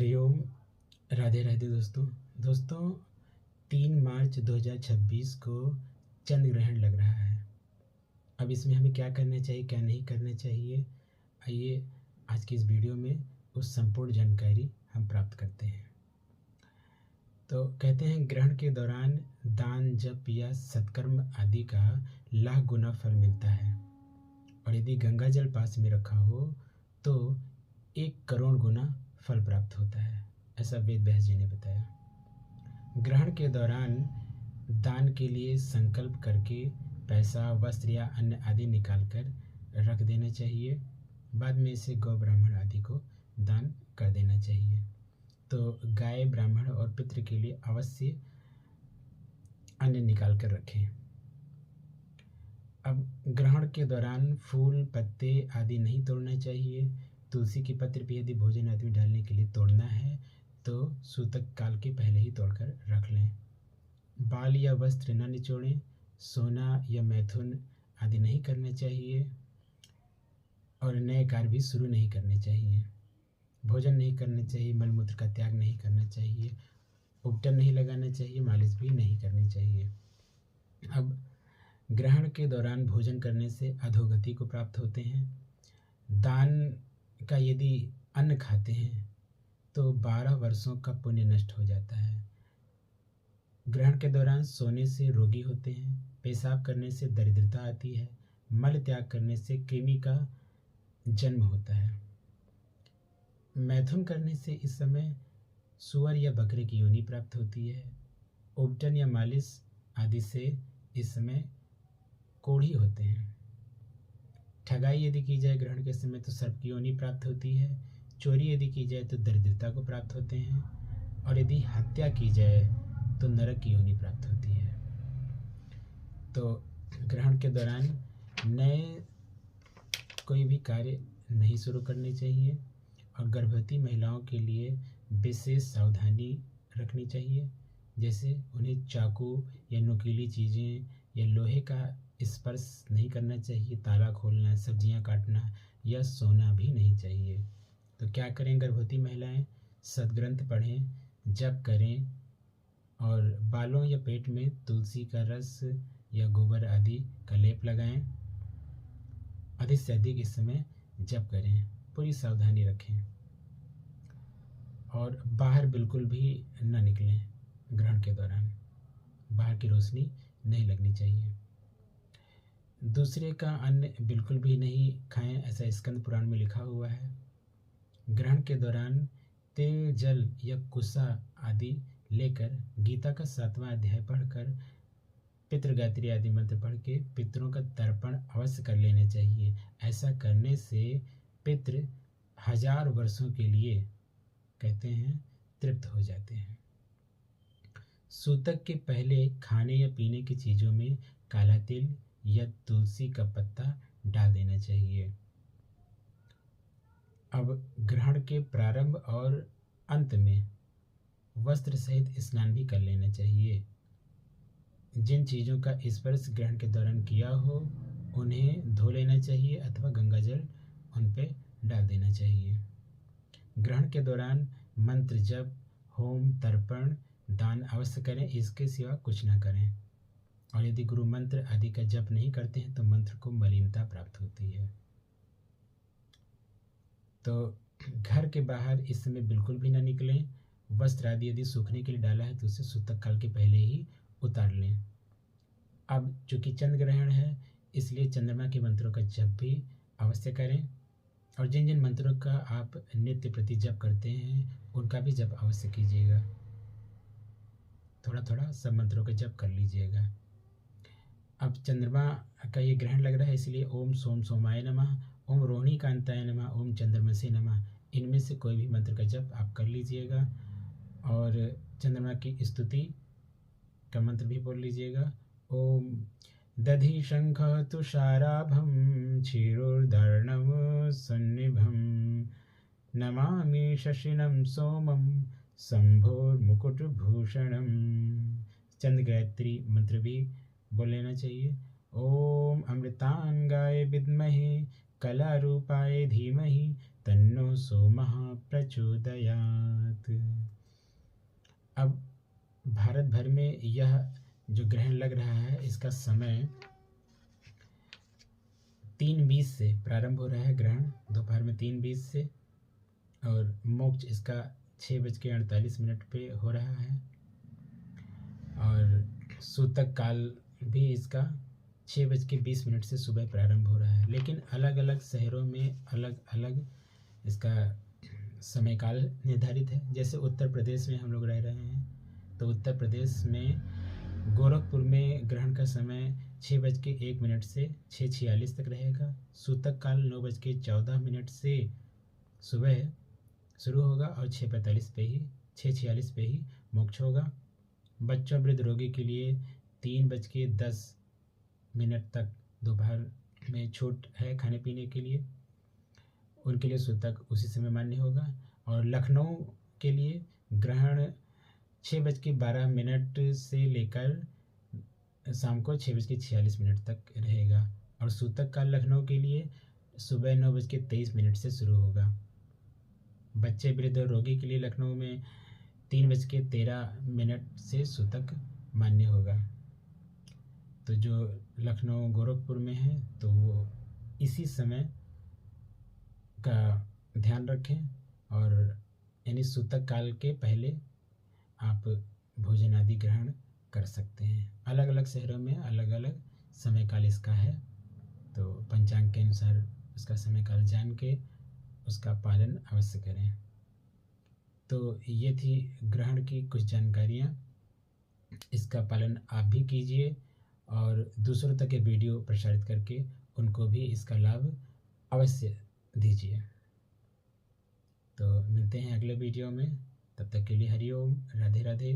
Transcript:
हरिओम। राधे राधे दोस्तों 3 मार्च 2026 को चंद्र ग्रहण लग रहा है। अब इसमें हमें क्या करना चाहिए, क्या नहीं करना चाहिए, आइए आज की इस वीडियो में उस संपूर्ण जानकारी हम प्राप्त करते हैं। तो कहते हैं ग्रहण के दौरान दान, जप या सत्कर्म आदि का लाख गुना फल मिलता है और यदि गंगा जल पास में रखा हो तो 1 करोड़ गुना फल प्राप्त होता है, ऐसा वेद व्यास जी ने बताया। ग्रहण के दौरान दान के लिए संकल्प करके पैसा, वस्त्र या अन्न आदि निकाल कर रख देना चाहिए। बाद में इसे गौ, ब्राह्मण आदि को दान कर देना चाहिए। तो गाय, ब्राह्मण और पितृ के लिए अवश्य अन्न निकाल कर रखें। अब ग्रहण के दौरान फूल, पत्ते आदि नहीं तोड़ना चाहिए। तुलसी के पत्र भी यदि भोजन आदि में डालने के लिए तोड़ना है तो सूतक काल के पहले ही तोड़कर रख लें। बाल या वस्त्र न निचोड़ें। सोना या मैथुन आदि नहीं करना चाहिए और नए कार्य भी शुरू नहीं करने चाहिए। भोजन नहीं करना चाहिए, मलमूत्र का त्याग नहीं करना चाहिए, उपटन नहीं लगाना चाहिए, मालिश भी नहीं करनी चाहिए। अब ग्रहण के दौरान भोजन करने से अधोगति को प्राप्त होते हैं। दान का यदि अन्न खाते हैं तो 12 वर्षों का पुण्य नष्ट हो जाता है। ग्रहण के दौरान सोने से रोगी होते हैं। पेशाब करने से दरिद्रता आती है। मल त्याग करने से कृमि का जन्म होता है। मैथुन करने से इस समय सुअर या बकरे की योनि प्राप्त होती है। उपटन या मालिश आदि से इस समय कोढ़ी होते हैं। ठगाई यदि की जाए ग्रहण के समय तो सर्प की योनि प्राप्त होती है। चोरी यदि की जाए तो दरिद्रता को प्राप्त होते हैं और यदि हत्या की जाए तो नरक की योनि प्राप्त होती है। तो ग्रहण के दौरान नए कोई भी कार्य नहीं शुरू करने चाहिए और गर्भवती महिलाओं के लिए विशेष सावधानी रखनी चाहिए, जैसे उन्हें चाकू या नुकीली चीज़ें या लोहे का स्पर्श नहीं करना चाहिए। ताला खोलना, सब्जियां काटना या सोना भी नहीं चाहिए। तो क्या करें गर्भवती महिलाएं? सदग्रंथ पढ़ें, जप करें और बालों या पेट में तुलसी का रस या गोबर आदि का लेप लगाएं। अधिक से अधिक इस समय जप करें, पूरी सावधानी रखें और बाहर बिल्कुल भी न निकलें। ग्रहण के दौरान बाहर की रोशनी नहीं लगनी चाहिए। दूसरे का अन्न बिल्कुल भी नहीं खाएं, ऐसा स्कंद पुराण में लिखा हुआ है। ग्रहण के दौरान तेल, जल या कुसा आदि लेकर गीता का 7वां अध्याय पढ़कर पितृगायत्री आदि मंत्र पढ़ के पितरों का तर्पण अवश्य कर लेना चाहिए। ऐसा करने से पितृ 1000 वर्षों के लिए कहते हैं तृप्त हो जाते हैं। सूतक के पहले खाने या पीने की चीज़ों में काला तिल या तुलसी का पत्ता डाल देना चाहिए। अब ग्रहण के प्रारंभ और अंत में वस्त्र सहित स्नान भी कर लेना चाहिए। जिन चीज़ों का स्पर्श ग्रहण के दौरान किया हो उन्हें धो लेना चाहिए अथवा गंगा जल उन पे डाल देना चाहिए। ग्रहण के दौरान मंत्र जप, होम, तर्पण, दान अवश्य करें, इसके सिवा कुछ न करें। और यदि गुरु मंत्र आदि का जप नहीं करते हैं तो मंत्र को मलिनता प्राप्त होती है। तो घर के बाहर इस समय बिल्कुल भी ना निकलें। वस्त्र आदि यदि सूखने के लिए डाला है तो उसे सूतक काल के पहले ही उतार लें। अब चूंकि चंद्र ग्रहण है इसलिए चंद्रमा के मंत्रों का जप भी अवश्य करें और जिन जिन मंत्रों का आप नित्य प्रति जप करते हैं उनका भी जप अवश्य कीजिएगा। थोड़ा थोड़ा सब मंत्रों का जप कर लीजिएगा। अब चंद्रमा का ये ग्रहण लग रहा है इसलिए ओम सोम सोमाय नमः, ओम रोहिणी कांताय नमः, ओम चंद्रमसे नमः, इनमें से कोई भी मंत्र का जप आप कर लीजिएगा और चंद्रमा की स्तुति का मंत्र भी बोल लीजिएगा। ओम दधि शंख तुषाराभम क्षीरोर्धर्णव सन्निभम नमामि शशिनं सोमं शंभोर्मुकुटभूषणम। चंद्र गायत्री मंत्र भी बोल लेना चाहिए। ओम अमृतांगाय विद्महे कलारूपाय धीमहि तन्नो सोमः प्रचोदयात्। अब भारत भर में यह जो ग्रहण लग रहा है इसका समय 3:20 से प्रारंभ हो रहा है ग्रहण, दोपहर में 3:20 से, और मोक्ष इसका 6:48 पे हो रहा है। और सूतक काल भी इसका 6:20 से सुबह प्रारंभ हो रहा है। लेकिन अलग अलग शहरों में अलग अलग इसका समय काल निर्धारित है। जैसे उत्तर प्रदेश में हम लोग रह रहे हैं, तो उत्तर प्रदेश में गोरखपुर में ग्रहण का समय 6:01 से 6:46 तक रहेगा। सूतक काल 9:14 से सुबह शुरू होगा और 6:46 पे ही मोक्ष होगा। बच्चों वृद्ध रोगी के लिए 3:10 तक दोपहर में छूट है खाने पीने के लिए, उनके लिए सूतक उसी समय मान्य होगा। और लखनऊ के लिए ग्रहण 6:12 से लेकर शाम को 6:46 तक रहेगा। और सूतक काल लखनऊ के लिए सुबह 9:23 से शुरू होगा। बच्चे वृद्ध और रोगी के लिए लखनऊ में 3:13 से सूतक मान्य होगा। तो जो लखनऊ गोरखपुर में है तो वो इसी समय का ध्यान रखें, और यानी सूतक काल के पहले आप भोजन आदि ग्रहण कर सकते हैं। अलग अलग शहरों में अलग अलग समय काल इसका है, तो पंचांग के अनुसार उसका समय काल जान के उसका पालन अवश्य करें। तो ये थी ग्रहण की कुछ जानकारियाँ, इसका पालन आप भी कीजिए और दूसरों तक ये वीडियो प्रसारित करके उनको भी इसका लाभ अवश्य दीजिए। तो मिलते हैं अगले वीडियो में, तब तक के लिए हरिओम, राधे राधे।